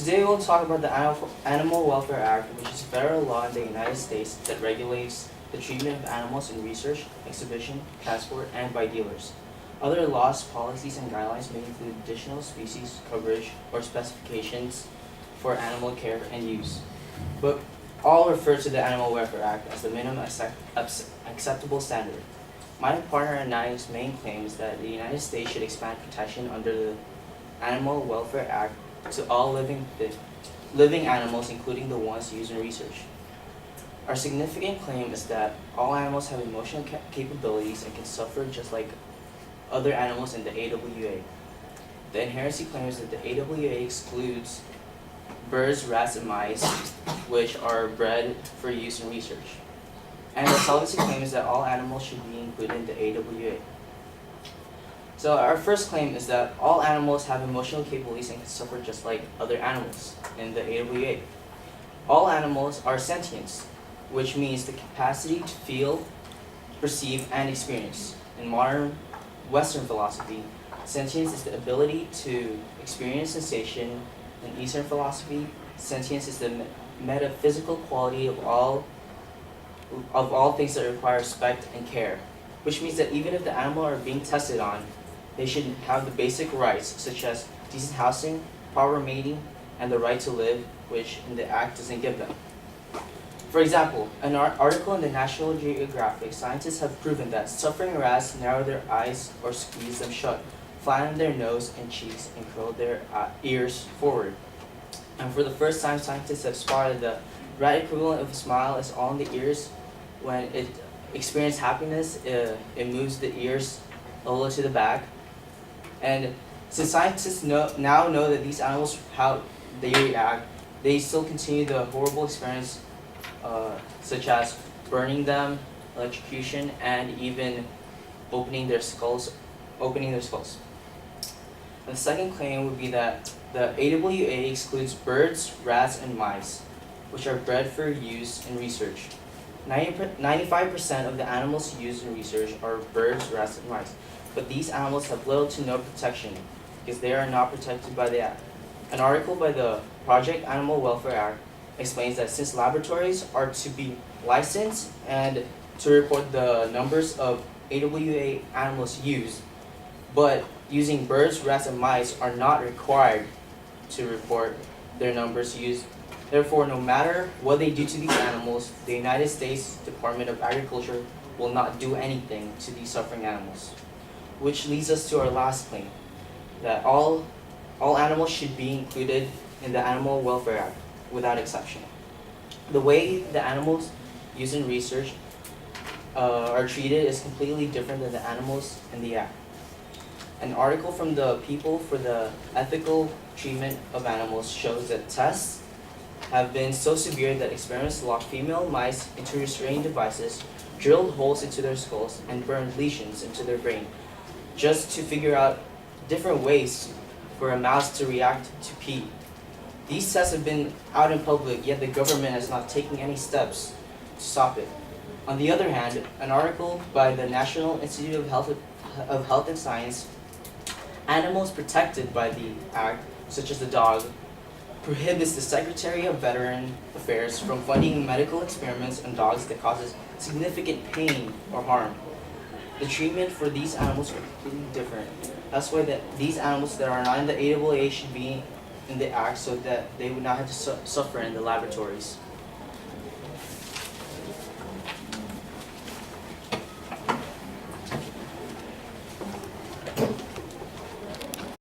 Today we'll talk about the Animal Welfare Act, which is a federal law in the United States that regulates the treatment of animals in research, exhibition, transport, and by dealers. Other laws, policies, and guidelines may include additional species coverage or specifications for animal care and use, but all refer to the Animal Welfare Act as the minimum acceptable standard. My partner and I's main claim is that the United States should expand protection under the Animal Welfare Act to all living animals, including the ones used in research. Our significant claim is that all animals have emotional capabilities and can suffer just like other animals in the AWA. The inherency claim is that the AWA excludes birds, rats, and mice, which are bred for use in research. And the solvency claim is that all animals should be included in the AWA. So our first claim is that all animals have emotional capabilities and can suffer just like other animals in the AWA. All animals are sentient, which means the capacity to feel, perceive, and experience. In modern Western philosophy, sentience is the ability to experience sensation. In Eastern philosophy, sentience is the metaphysical quality of all things that require respect and care, which means that even if the animal are being tested on, they should have the basic rights such as decent housing, proper mating, and the right to live, which in the Act doesn't give them. For example, an article in the National Geographic, scientists have proven that suffering rats narrow their eyes or squeeze them shut, flatten their nose and cheeks, and curl their ears forward. And for the first time, scientists have spotted the rat equivalent of a smile is all in the ears. When it experiences happiness, it moves the ears a little to the back. And since scientists now know that these animals, how they react, they still continue the horrible experience, such as burning them, electrocution, and even opening their skulls. And the second claim would be that the AWA excludes birds, rats, and mice, which are bred for use in research. 95% of the animals used in research are birds, rats, and mice, but these animals have little to no protection because they are not protected by the Act. An article by the Project Animal Welfare Act explains that since laboratories are to be licensed and to report the numbers of AWA animals used, but using birds, rats, and mice are not required to report their numbers used. Therefore, no matter what they do to these animals, the United States Department of Agriculture will not do anything to these suffering animals. Which leads us to our last claim, that all animals should be included in the Animal Welfare Act, without exception. The way the animals used in research are treated is completely different than the animals in the Act. An article from the People for the Ethical Treatment of Animals shows that tests have been so severe that experiments locked female mice into restraining devices, drilled holes into their skulls, and burned lesions into their brain, just to figure out different ways for a mouse to react to pee. These tests have been out in public, yet the government has not taken any steps to stop it. On the other hand, an article by the National Institute of Health and Science, animals protected by the Act, such as the dog, prohibits the Secretary of Veteran Affairs from funding medical experiments on dogs that causes significant pain or harm. The treatment for these animals are completely different. That's why these animals that are not in the AWA should be in the Act so that they would not have to suffer in the laboratories.